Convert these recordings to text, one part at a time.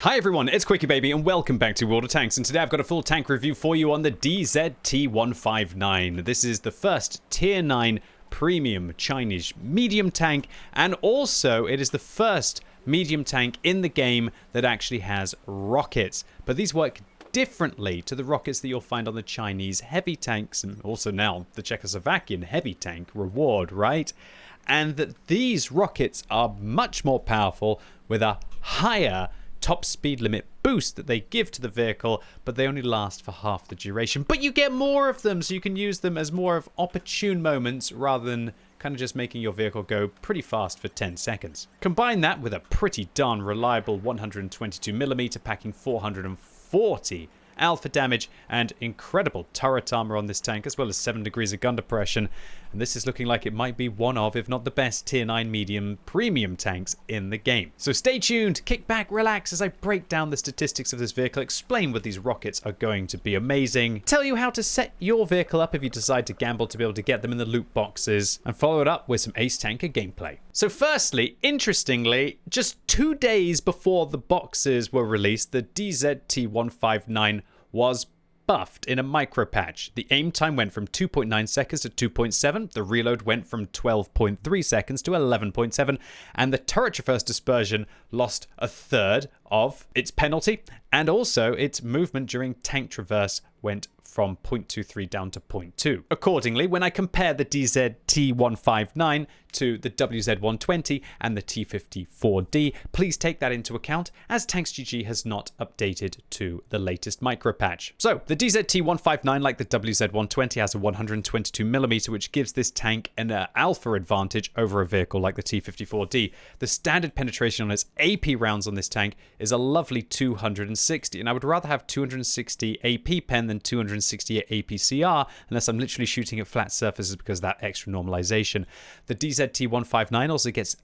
Hi everyone, it's QuickyBaby and welcome back to World of Tanks, and today I've got a full tank review for you on the DZT-159. This is the first Tier 9 premium Chinese medium tank, and also it is the first medium tank in the game that actually has rockets. But these work differently to the rockets that you'll find on the Chinese heavy tanks, and also now the Czechoslovakian heavy tank reward, right? And that these rockets are much more powerful with a higher top speed limit boost that they give to the vehicle, but they only last for half the duration. But you get more of them, so you can use them as more of opportune moments rather than kind of just making your vehicle go pretty fast for 10 seconds. Combine that with a pretty darn reliable 122mm packing 440 alpha damage and incredible turret armor on this tank, as well as 7 degrees of gun depression, and this is looking like it might be one of, if not the best, tier 9 medium premium tanks in the game. So stay tuned, kick back, relax as I break down the statistics of this vehicle, explain what these rockets are going to be amazing, tell you how to set your vehicle up if you decide to gamble to be able to get them in the loot boxes, and follow it up with some ace tanker gameplay. So firstly, interestingly, just 2 days before the boxes were released, the DZT-159 was buffed in a micro patch. The aim time went from 2.9 seconds to 2.7, the reload went from 12.3 seconds to 11.7, and the turret traverse dispersion lost a third of its penalty, and also its movement during tank traverse went from 0.23 down to 0.2. Accordingly, when I compare the DZT-159 to the WZ-120 and the T-54D, please take that into account, as TanksGG has not updated to the latest micro patch. So, the DZT-159, like the WZ-120, has a 122mm, which gives this tank an alpha advantage over a vehicle like the T-54D. The standard penetration on its AP rounds on this tank is a lovely 260, and I would rather have 260 AP pen than 260 APCR, unless I'm literally shooting at flat surfaces because of that extra normalization. The DZT-159 also gets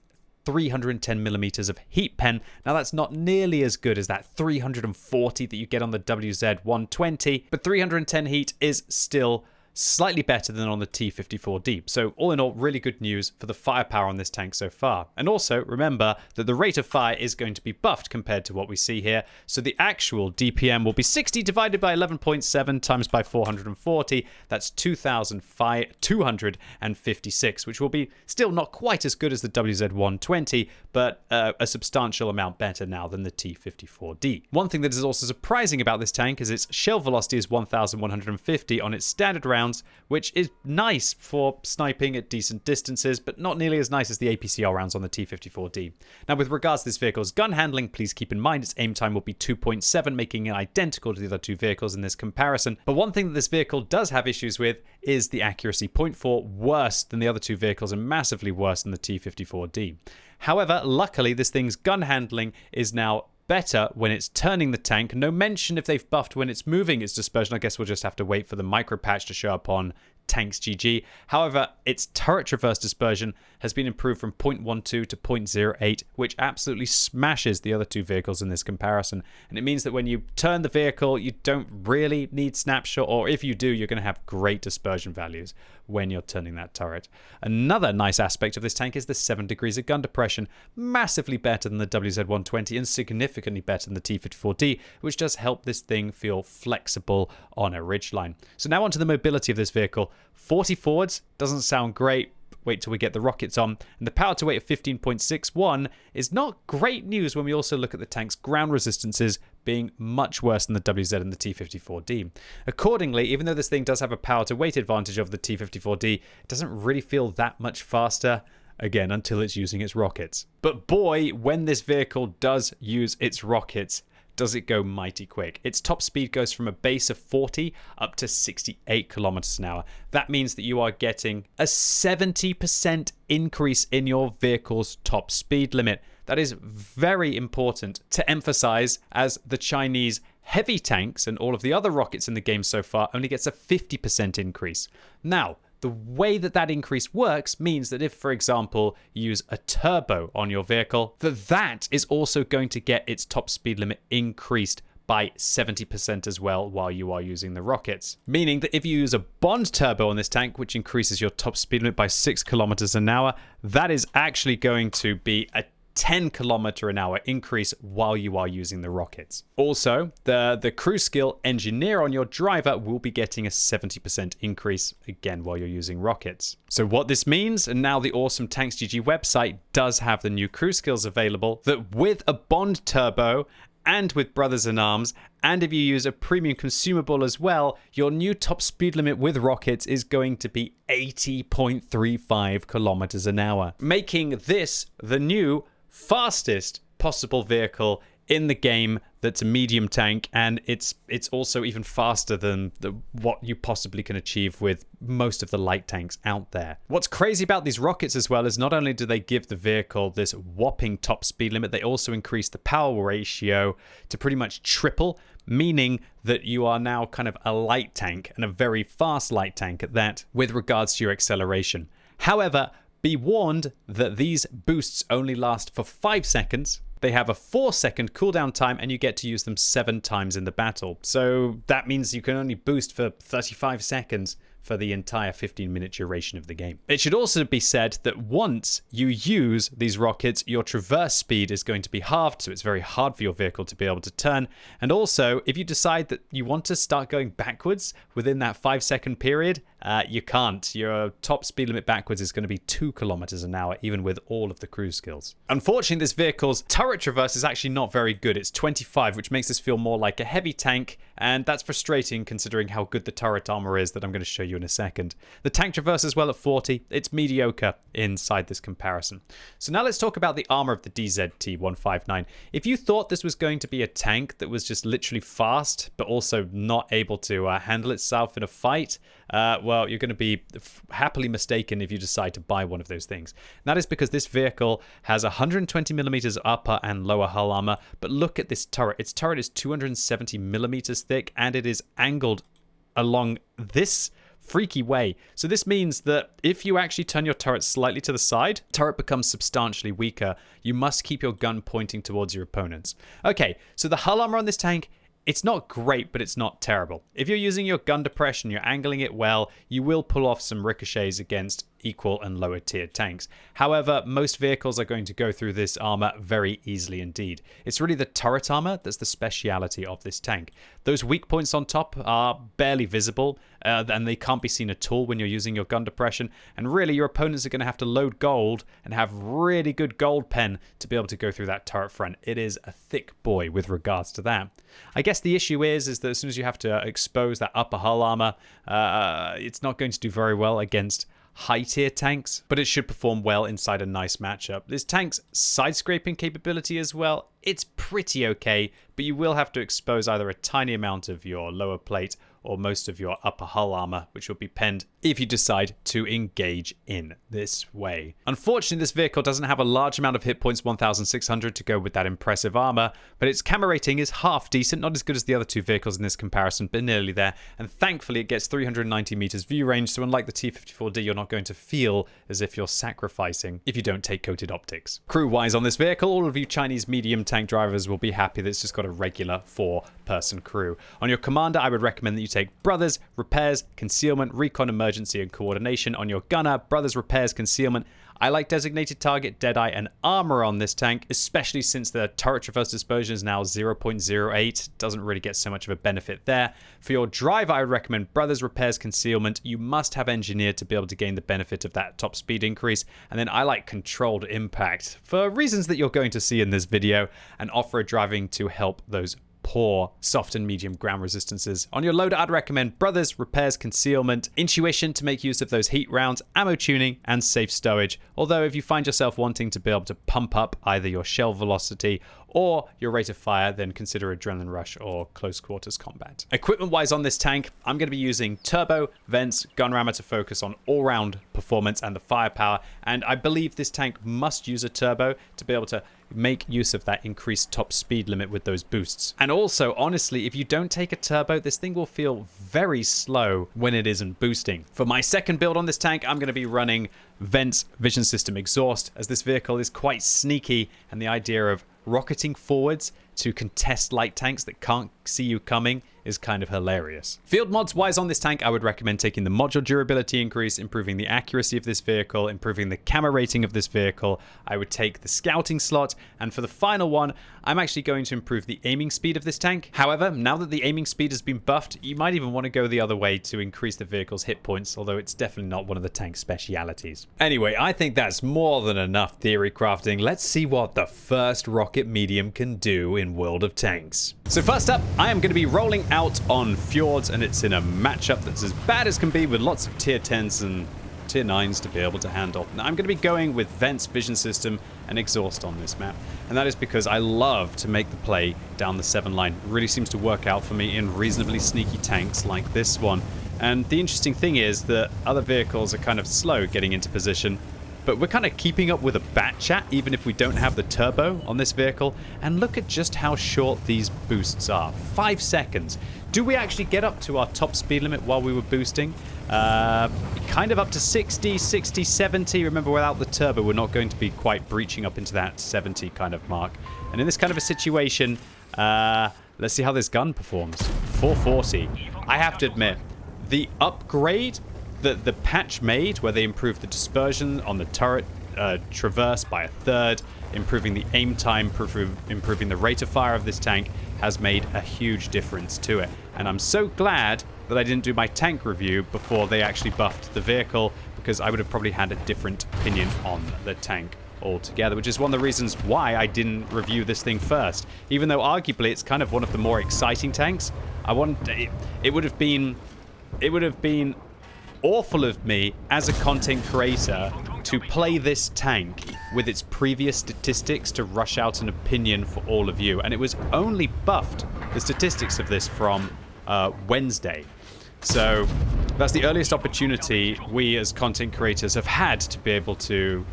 310mm of heat pen. Now that's not nearly as good as that 340 that you get on the WZ-120, but 310 heat is still slightly better than on the T-54D. So all in all, really good news for the firepower on this tank so far. And also remember that the rate of fire is going to be buffed compared to what we see here. So the actual DPM will be 60 divided by 11.7 times by 440. That's 2,256, which will be still not quite as good as the WZ-120, but a substantial amount better now than the T-54D. One thing that is also surprising about this tank is its shell velocity is 1,150 on its standard round, which is nice for sniping at decent distances, but not nearly as nice as the APCR rounds on the T-54D. Now, with regards to this vehicle's gun handling, please keep in mind its aim time will be 2.7, making it identical to the other two vehicles in this comparison. But one thing that this vehicle does have issues with is the accuracy, 0.4 worse than the other two vehicles and massively worse than the T-54D. However, luckily, this thing's gun handling is now better when it's turning the tank. No mention if they've buffed when it's moving its dispersion. I guess we'll just have to wait for the micro patch to show up on TanksGG. However, its turret traverse dispersion has been improved from 0.12 to 0.08, which absolutely smashes the other two vehicles in this comparison. And it means that when you turn the vehicle, you don't really need snapshot, or if you do, you're going to have great dispersion values when you're turning that turret. Another nice aspect of this tank is the 7 degrees of gun depression, massively better than the WZ-120 and significantly better than the T-54D, which does help this thing feel flexible on a ridgeline. So now onto the mobility of this vehicle. 40 forwards doesn't sound great. Wait till we get the rockets on. And the power to weight of 15.61 is not great news when we also look at the tank's ground resistances being much worse than the WZ and the T-54D. Accordingly, even though this thing does have a power to weight advantage over the T-54D, it doesn't really feel that much faster. Again, until it's using its rockets. But boy, when this vehicle does use its rockets, does it go mighty quick. Its top speed goes from a base of 40 up to 68 kilometers an hour. That means that you are getting a 70% increase in your vehicle's top speed limit. That is very important to emphasize, as the Chinese heavy tanks and all of the other rockets in the game so far only gets a 50% increase. Now, the way that that increase works means that if, for example, you use a turbo on your vehicle, that is also going to get its top speed limit increased by 70% as well while you are using the rockets. Meaning that if you use a Bond turbo on this tank, which increases your top speed limit by 6 kilometers an hour, that is actually going to be a 10km/h increase while you are using the rockets. Also, the crew skill engineer on your driver will be getting a 70% increase again while you're using rockets. So what this means, and now the awesome Tanks GG website does have the new crew skills available, that with a Bond turbo and with Brothers in Arms, and if you use a premium consumable as well, your new top speed limit with rockets is going to be 80.35 kilometers an hour, making this the new fastest possible vehicle in the game that's a medium tank, and it's also even faster than what you possibly can achieve with most of the light tanks out there. What's crazy about these rockets as well is not only do they give the vehicle this whopping top speed limit, they also increase the power ratio to pretty much triple, meaning that you are now kind of a light tank, and a very fast light tank at that, with regards to your acceleration. However, be warned that these boosts only last for 5 seconds. They have a 4-second cooldown time, and you get to use them 7 times in the battle. So that means you can only boost for 35 seconds for the entire 15-minute duration of the game. It should also be said that once you use these rockets, your traverse speed is going to be halved, so it's very hard for your vehicle to be able to turn. And also, if you decide that you want to start going backwards within that 5-second period, you can't. Your top speed limit backwards is going to be 2 kilometers an hour, even with all of the cruise skills. Unfortunately, this vehicle's turret traverse is actually not very good. It's 25, which makes this feel more like a heavy tank, and that's frustrating considering how good the turret armor is that I'm going to show you in a second. The tank traverse as well at 40. It's mediocre inside this comparison. So now let's talk about the armor of the DZT-159. If you thought this was going to be a tank that was just literally fast, but also not able to handle itself in a fight, well, you're going to be happily mistaken if you decide to buy one of those things. And that is because this vehicle has 120mm upper and lower hull armor, but look at this turret. Its turret is 270mm thick, and it is angled along this freaky way. So this means that if you actually turn your turret slightly to the side, turret becomes substantially weaker. You must keep your gun pointing towards your opponents. Okay, so the hull armor on this tank, it's not great, but it's not terrible. If you're using your gun depression, you're angling it well, you will pull off some ricochets against equal and lower tier tanks. However, most vehicles are going to go through this armor very easily indeed. It's really the turret armor that's the speciality of this tank. Those weak points on top are barely visible, and they can't be seen at all when you're using your gun depression. And really, your opponents are going to have to load gold and have really good gold pen to be able to go through that turret front. It is a thick boy with regards to that. I guess the issue is that as soon as you have to expose that upper hull armor, it's not going to do very well against high tier tanks, but it should perform well inside a nice matchup. This tank's side scraping capability as well, it's pretty okay, but you will have to expose either a tiny amount of your lower plate or most of your upper hull armor, which will be penned if you decide to engage in this way. Unfortunately, this vehicle doesn't have a large amount of hit points, 1,600, to go with that impressive armor, but its camo rating is half decent, not as good as the other two vehicles in this comparison, but nearly there, and thankfully it gets 390 meters view range, so unlike the T-54D, you're not going to feel as if you're sacrificing if you don't take coated optics. Crew-wise on this vehicle, all of you Chinese medium tank drivers will be happy that it's just got a regular 4-person crew. On your commander, I would recommend that you take Brothers, Repairs, Concealment, Recon, Emergency, and Coordination. On your gunner, Brothers, Repairs, Concealment. I like Designated Target, Deadeye, and Armor on this tank, especially since the turret traverse dispersion is now 0.08. Doesn't really get so much of a benefit there. For your driver, I would recommend Brothers, Repairs, Concealment. You must have Engineered to be able to gain the benefit of that top speed increase. And then I like Controlled Impact, for reasons that you're going to see in this video, and off-road driving to help those poor soft and medium ground resistances. On your loader, I'd recommend Brothers, Repairs, Concealment, Intuition to make use of those heat rounds, ammo tuning, and safe stowage. Although if you find yourself wanting to be able to pump up either your shell velocity or your rate of fire, then consider Adrenaline Rush or Close Quarters Combat. Equipment-wise on this tank, I'm going to be using turbo, vents, gun rammer to focus on all-round performance and the firepower, and I believe this tank must use a turbo to be able to make use of that increased top speed limit with those boosts. And also, honestly, if you don't take a turbo, this thing will feel very slow when it isn't boosting. For my second build on this tank, I'm going to be running Vents Vision System Exhaust, as this vehicle is quite sneaky, and the idea of rocketing forwards to contest light tanks that can't see you coming is kind of hilarious. Field mods wise on this tank, I would recommend taking the module durability increase, improving the accuracy of this vehicle, improving the camo rating of this vehicle. I would take the scouting slot, and for the final one, I'm actually going to improve the aiming speed of this tank. However, now that the aiming speed has been buffed, you might even want to go the other way to increase the vehicle's hit points, although it's definitely not one of the tank's specialities. Anyway, I think that's more than enough theory crafting. Let's see what the first rocket medium can do in World of Tanks. So first up, I am going to be rolling out on Fjords, and it's in a matchup that's as bad as can be with lots of tier 10s and tier 9s to be able to handle. Now I'm going to be going with Vents, Vision System, and Exhaust on this map, and that is because I love to make the play down the 7 line. It really seems to work out for me in reasonably sneaky tanks like this one. And the interesting thing is that other vehicles are kind of slow getting into position, but we're kind of keeping up with a bat chat even if we don't have the turbo on this vehicle. And look at just how short these boosts are. 5 seconds. Do we actually get up to our top speed limit while we were boosting? Kind of up to 60, 60, 70. Remember, without the turbo, we're not going to be quite breaching up into that 70 kind of mark. And in this kind of a situation, let's see how this gun performs. 440. I have to admit, the upgrade that the patch made, where they improved the dispersion on the turret traverse by 1/3, improving the aim time, improving the rate of fire of this tank, has made a huge difference to it. And I'm so glad that I didn't do my tank review before they actually buffed the vehicle, because I would have probably had a different opinion on the tank altogether, which is one of the reasons why I didn't review this thing first. Even though arguably it's kind of one of the more exciting tanks, it would have been awful of me as a content creator to play this tank with its previous statistics to rush out an opinion for all of you. And it was only buffed, the statistics of this, from Wednesday. So that's the earliest opportunity we as content creators have had to be able to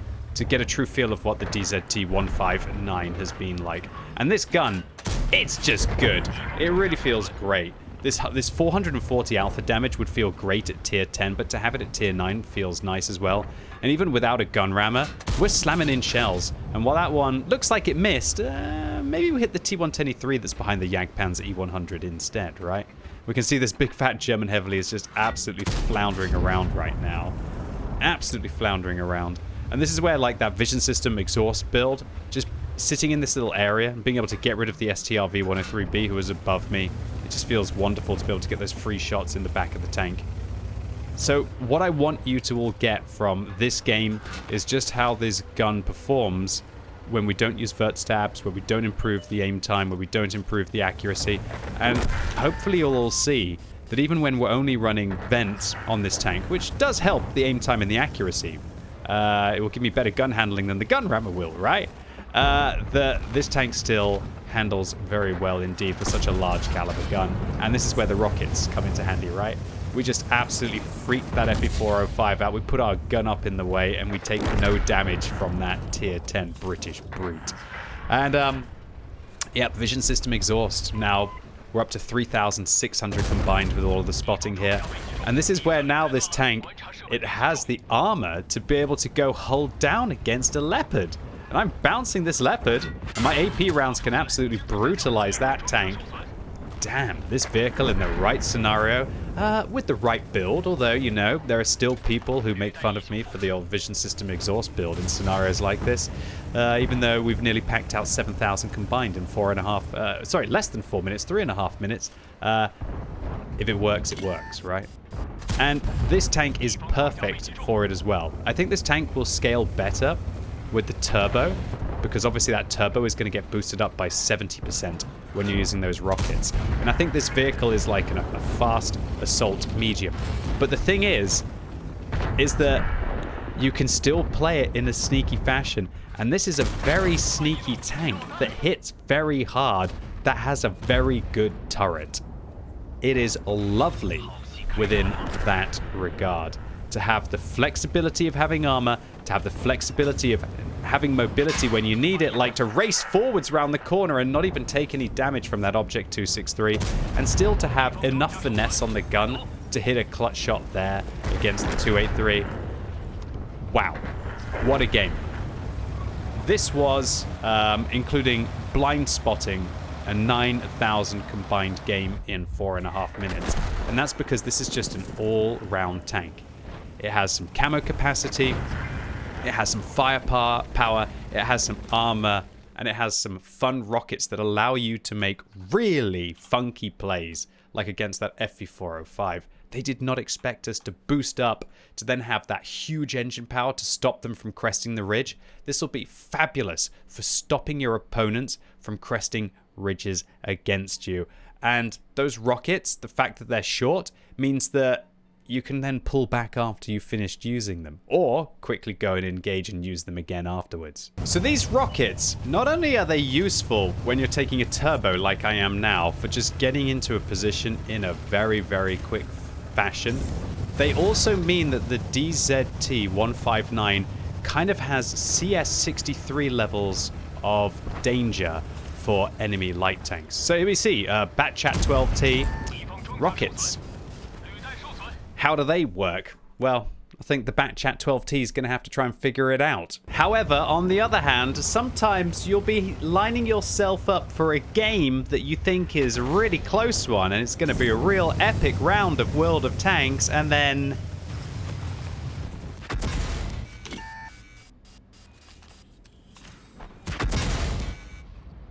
get a true feel of what the DZT-159 has been like. And this gun, it's just good. It really feels great. This 440 alpha damage would feel great at tier 10, but to have it at tier 9 feels nice as well. And even without a gun rammer, we're slamming in shells. And while that one looks like it missed, maybe we hit the T-123 that's behind the Jagdpanzer E-100 instead, right? We can see this big fat German heavily is just absolutely floundering around right now. Absolutely floundering around. And this is where, like, that Vision System exhaust build, just sitting in this little area and being able to get rid of the STR-V103B who is above me, it just feels wonderful to be able to get those free shots in the back of the tank. So what I want you to all get from this game is just how this gun performs when we don't use vert stabs, where we don't improve the aim time, where we don't improve the accuracy. And hopefully you'll all see that even when we're only running vents on this tank, which does help the aim time and the accuracy, it will give me better gun handling than the gun rammer will, right? This tank still handles very well indeed for such a large caliber gun. And this is where the rockets come into handy, right? We just absolutely freak that FE405 out. We put our gun up in the way and we take no damage from that tier 10 British brute. And, yep, Vision System exhaust. Now, we're up to 3,600 combined with all of the spotting here. And this is where now this tank, it has the armor to be able to go hold down against a Leopard. And I'm bouncing this Leopard, and my AP rounds can absolutely brutalize that tank. Damn, this vehicle in the right scenario, with the right build, although, you know, there are still people who make fun of me for the old Vision System exhaust build in scenarios like this, even though we've nearly packed out 7,000 combined in less than 4 minutes, 3.5 minutes. If it works, right? And this tank is perfect for it as well. I think this tank will scale better with the turbo, because obviously that turbo is going to get boosted up by 70% when you're using those rockets. And I think this vehicle is like a fast assault medium. But the thing is that you can still play it in a sneaky fashion. And this is a very sneaky tank that hits very hard, that has a very good turret. It is lovely within that regard. To have the flexibility of having armor, to have the flexibility of having mobility when you need it, like to race forwards around the corner and not even take any damage from that Object 263, and still to have enough finesse on the gun to hit a clutch shot there against the 283. Wow, what a game. This was, including blind spotting, a 9,000 combined game in 4.5 minutes. And that's because this is just an all-round tank. It has some camo capacity, it has some firepower, it has some armor, and it has some fun rockets that allow you to make really funky plays, like against that FV405. They did not expect us to boost up to then have that huge engine power to stop them from cresting the ridge. This will be fabulous for stopping your opponents from cresting ridges against you. And those rockets, the fact that they're short, means that you can then pull back after you've finished using them, or quickly go and engage and use them again afterwards. So these rockets, not only are they useful when you're taking a turbo like I am now for just getting into a position in a very, very quick fashion, they also mean that the DZT-159 kind of has CS63 levels of danger for enemy light tanks. So here we see Batchat 12T rockets. How do they work? Well, I think the Batchat 12T is going to have to try and figure it out. However, on the other hand, sometimes you'll be lining yourself up for a game that you think is a really close one, and it's going to be a real epic round of World of Tanks, and then...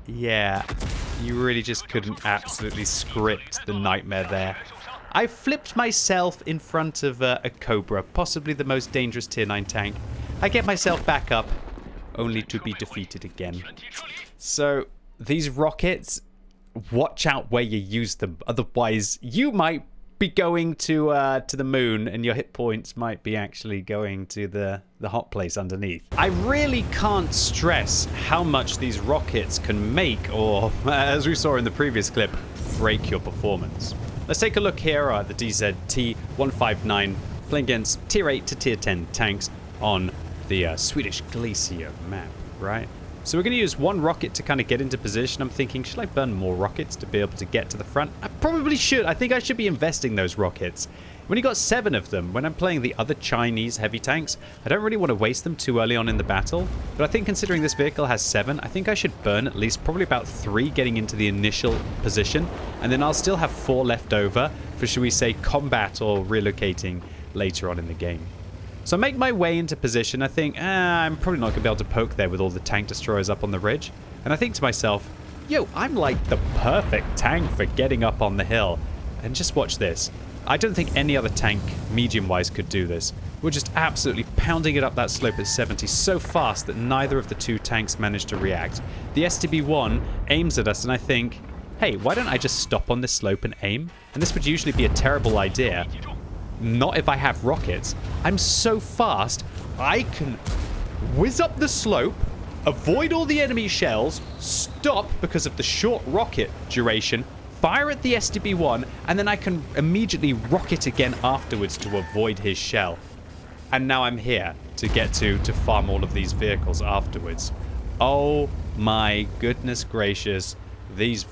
yeah, you really just couldn't absolutely script the nightmare there. I flipped myself in front of a Cobra, possibly the most dangerous tier 9 tank. I get myself back up, only to be defeated again. So, these rockets, watch out where you use them. Otherwise, you might be going to the moon, and your hit points might be actually going to the hot place underneath. I really can't stress how much these rockets can make, or, as we saw in the previous clip, break your performance. Let's take a look here at the DZT-159 playing against tier 8 to tier 10 tanks on the Swedish Glacier map, right? So we're going to use one rocket to kind of get into position. I'm thinking, should I burn more rockets to be able to get to the front? I probably should. I think I should be investing those rockets. When you got 7 of them, when I'm playing the other Chinese heavy tanks, I don't really want to waste them too early on in the battle. But I think considering this vehicle has 7, I think I should burn at least probably about 3 getting into the initial position. And then I'll still have 4 left over for, should we say, combat or relocating later on in the game. So I make my way into position. I think, I'm probably not going to be able to poke there with all the tank destroyers up on the ridge. And I think to myself, yo, I'm like the perfect tank for getting up on the hill. And just watch this. I don't think any other tank, medium-wise, could do this. We're just absolutely pounding it up that slope at 70 so fast that neither of the 2 tanks managed to react. The STB-1 aims at us, and I think, hey, why don't I just stop on this slope and aim? And this would usually be a terrible idea. Not if I have rockets. I'm so fast, I can whiz up the slope, avoid all the enemy shells, stop because of the short rocket duration, fire at the STB-1, and then I can immediately rocket again afterwards to avoid his shell. And now I'm here to get to farm all of these vehicles afterwards. Oh my goodness gracious. These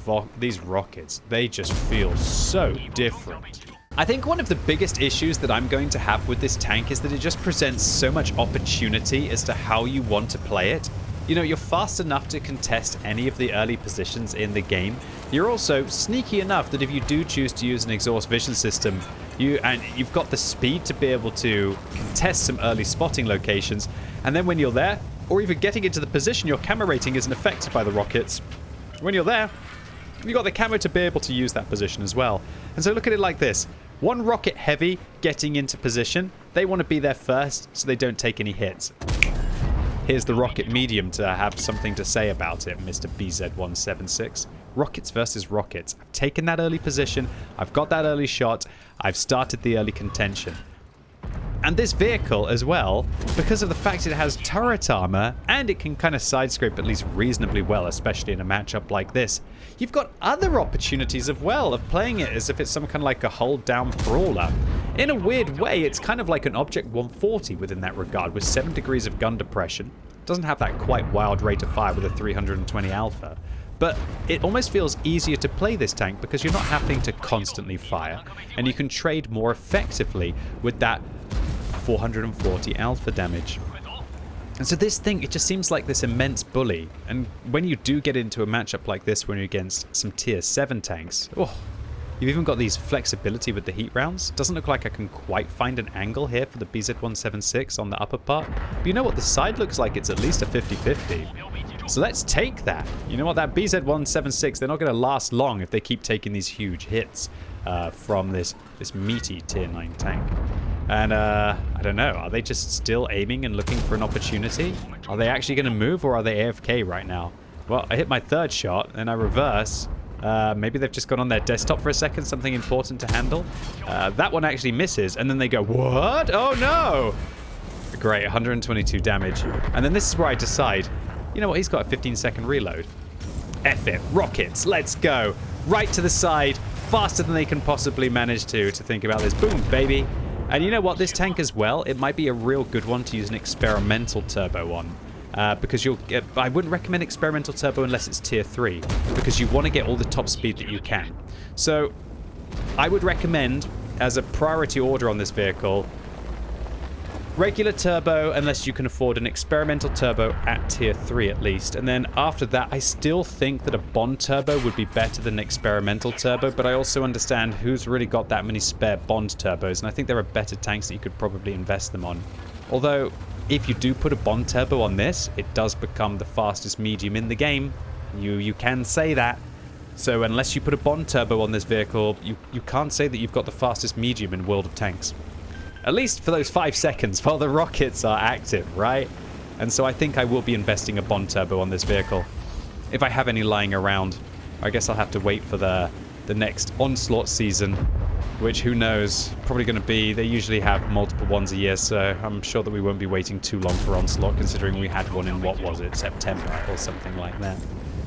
rockets, they just feel so different. I think one of the biggest issues that I'm going to have with this tank is that it just presents so much opportunity as to how you want to play it. You know, you're fast enough to contest any of the early positions in the game. You're also sneaky enough that if you do choose to use an exhaust vision system, you've got the speed to be able to contest some early spotting locations. And then when you're there, or even getting into the position, your camo rating isn't affected by the rockets. When you're there, you've got the camo to be able to use that position as well. And so look at it like this. One rocket heavy getting into position. They want to be there first so they don't take any hits. Here's the rocket medium to have something to say about it, Mr. BZ-176. Rockets versus rockets. I've taken that early position. I've got that early shot. I've started the early contention. And this vehicle as well, because of the fact it has turret armor and it can kind of side scrape at least reasonably well, especially in a matchup like this, you've got other opportunities as well of playing it as if it's some kind of like a hold down brawler. In a weird way, it's kind of like an Object 140 within that regard, with 7 degrees of gun depression. Doesn't have that quite wild rate of fire with a 320 alpha. But it almost feels easier to play this tank because you're not having to constantly fire, and you can trade more effectively with that 440 alpha damage. And so this thing, it just seems like this immense bully. And when you do get into a matchup like this, when you're against some tier 7 tanks, oh, you've even got these flexibility with the heat rounds. Doesn't look like I can quite find an angle here for the BZ-176 on the upper part. But you know what? The side looks like it's at least a 50-50. So let's take that. You know what? That BZ-176, they're not going to last long if they keep taking these huge hits from this meaty tier 9 tank. And I don't know, are they just still aiming and looking for an opportunity? Are they actually going to move, or are they AFK right now? Well, I hit my third shot and I reverse. Maybe they've just gone on their desktop for a second, something important to handle. That one actually misses, and then they go, what? Oh no! Great, 122 damage. And then this is where I decide, you know what, he's got a 15-second reload. F it, rockets, let's go. Right to the side, faster than they can possibly manage to think about this. Boom, baby. And you know what, this tank as well, it might be a real good one to use an experimental turbo on. Because you'll get, I wouldn't recommend experimental turbo unless it's tier 3, because you want to get all the top speed that you can. So I would recommend, as a priority order on this vehicle, regular turbo unless you can afford an experimental turbo at tier 3 at least. And then after that, I still think that a Bond turbo would be better than an experimental turbo, but I also understand who's really got that many spare Bond turbos, and I think there are better tanks that you could probably invest them on. Although, if you do put a Bond turbo on this, it does become the fastest medium in the game. You can say that. So unless you put a Bond turbo on this vehicle, you can't say that you've got the fastest medium in World of Tanks. At least for those 5 seconds while the rockets are active, right? And so I think I will be investing a Bond turbo on this vehicle. If I have any lying around, I guess I'll have to wait for the next Onslaught season, which who knows, probably going to be, they usually have multiple ones a year, so I'm sure that we won't be waiting too long for Onslaught, considering we had one in, what was it, September or something like that.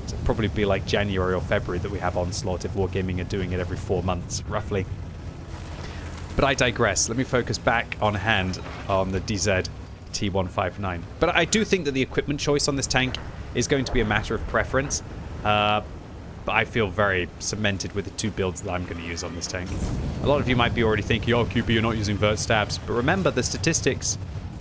So it'll probably be like January or February that we have Onslaught if Wargaming are doing it every 4 months, roughly. But I digress. Let me focus back on hand on the DZT-159. But I do think that the equipment choice on this tank is going to be a matter of preference. But I feel very cemented with the 2 builds that I'm going to use on this tank. A lot of you might be already thinking, oh, QB, you're not using vert stabs. But remember, the statistics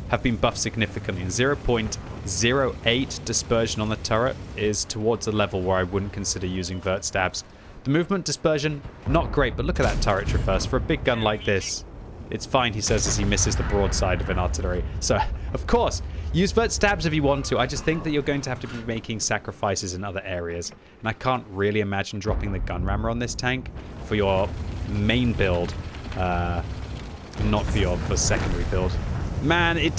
have been buffed significantly. 0.08 dispersion on the turret is towards a level where I wouldn't consider using vert stabs. The movement dispersion, not great, but look at that turret traverse. For a big gun like this, it's fine, he says, as he misses the broadside of an artillery. So, of course, use vert stabs if you want to. I just think that you're going to have to be making sacrifices in other areas. And I can't really imagine dropping the gun rammer on this tank for your main build, not for your secondary build. Man, it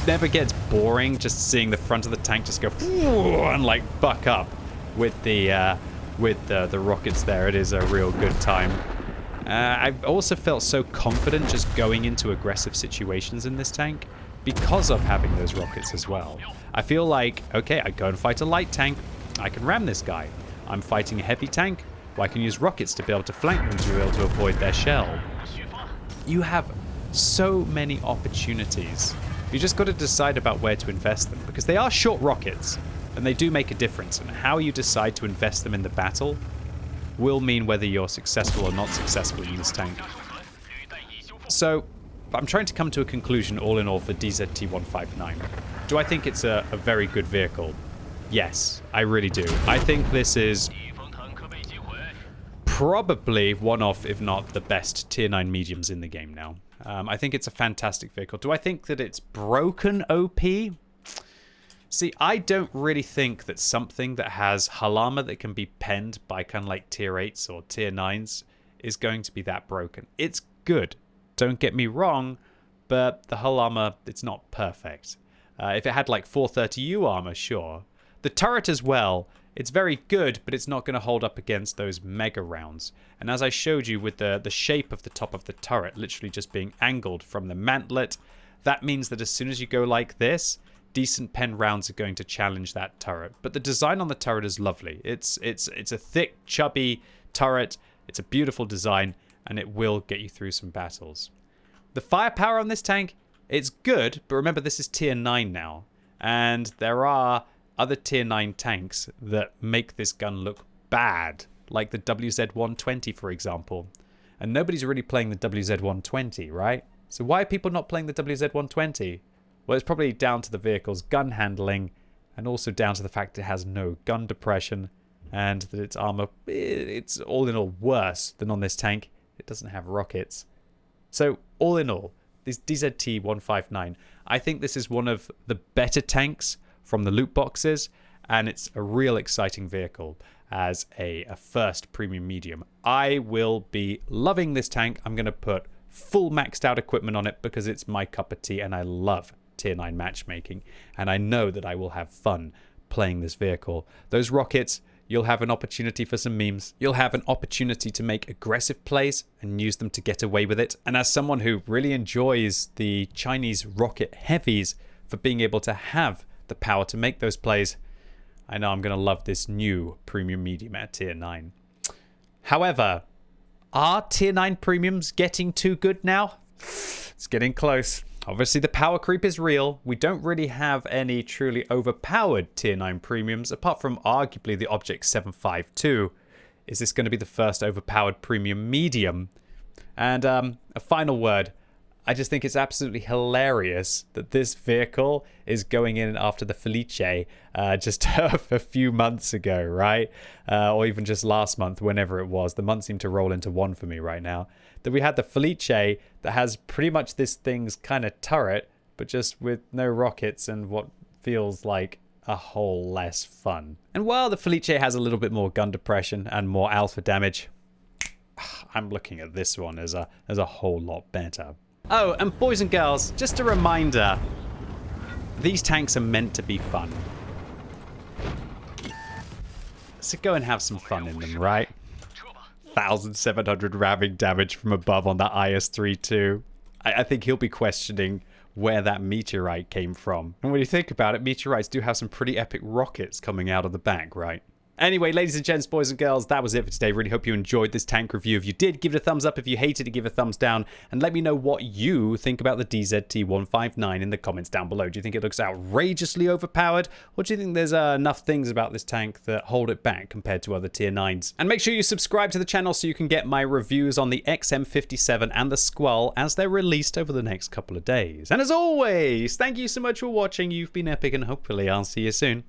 never gets boring just seeing the front of the tank just go and like buck up with the rockets there. It is a real good time. I've also felt so confident just going into aggressive situations in this tank because of having those rockets as well. I feel like, okay, I go and fight a light tank, I can ram this guy. I'm fighting a heavy tank, well, I can use rockets to be able to flank them to be able to avoid their shell. You have so many opportunities. You just got to decide about where to invest them, because they are short rockets. And they do make a difference, and how you decide to invest them in the battle will mean whether you're successful or not successful in this tank. So, I'm trying to come to a conclusion all in all for DZT-159. Do I think it's a very good vehicle? Yes, I really do. I think this is probably one of, if not the best, tier 9 mediums in the game now. I think it's a fantastic vehicle. Do I think that it's broken OP? See, I don't really think that something that has hull armor that can be penned by kind of like tier 8s or tier 9s is going to be that broken. It's good, don't get me wrong, but the hull armor, it's not perfect. If it had like 430U armor, sure. The turret as well, it's very good, but it's not going to hold up against those mega rounds. And as I showed you with the shape of the top of the turret literally just being angled from the mantlet, that means that as soon as you go like this, decent pen rounds are going to challenge that turret. But the design on the turret is lovely. It's a thick, chubby turret. It's a beautiful design, and it will get you through some battles. The firepower on this tank, it's good, but remember this is tier 9 now. And there are other tier 9 tanks that make this gun look bad, like the WZ-120, for example. And nobody's really playing the WZ-120, right? So why are people not playing the WZ-120? Well, it's probably down to the vehicle's gun handling, and also down to the fact it has no gun depression, and that its armor, it's all in all worse than on this tank. It doesn't have rockets. So, all in all, this DZT-159, I think this is one of the better tanks from the loot boxes, and it's a real exciting vehicle as a first premium medium. I will be loving this tank. I'm going to put full maxed out equipment on it because it's my cup of tea, and I love tier 9 matchmaking, and I know that I will have fun playing this vehicle. Those rockets, you'll have an opportunity for some memes. You'll have an opportunity to make aggressive plays and use them to get away with it. And as someone who really enjoys the Chinese rocket heavies for being able to have the power to make those plays, I know I'm going to love this new premium medium at tier 9. However, are tier 9 premiums getting too good now? It's getting close. Obviously, the power creep is real. We don't really have any truly overpowered tier 9 premiums, apart from arguably the Object 752. Is this going to be the first overpowered premium medium? And a final word. I just think it's absolutely hilarious that this vehicle is going in after the Felice just a few months ago, right? Or even just last month, whenever it was. The months seem to roll into one for me right now. That we had the Felice that has pretty much this thing's kind of turret, but just with no rockets and what feels like a whole less fun. And while the Felice has a little bit more gun depression and more alpha damage, I'm looking at this one as a whole lot better. Oh, and boys and girls, just a reminder, these tanks are meant to be fun. So go and have some fun in them, right? 1,700 ramming damage from above on that IS-3 I think he'll be questioning where that meteorite came from. And when you think about it, meteorites do have some pretty epic rockets coming out of the back, right? Anyway, ladies and gents, boys and girls, that was it for today. Really hope you enjoyed this tank review. If you did, give it a thumbs up. If you hated it, give it a thumbs down. And let me know what you think about the DZT-159 in the comments down below. Do you think it looks outrageously overpowered? Or do you think there's enough things about this tank that hold it back compared to other tier 9s? And make sure you subscribe to the channel so you can get my reviews on the XM57 and the Squall as they're released over the next couple of days. And as always, thank you so much for watching. You've been epic, and hopefully I'll see you soon.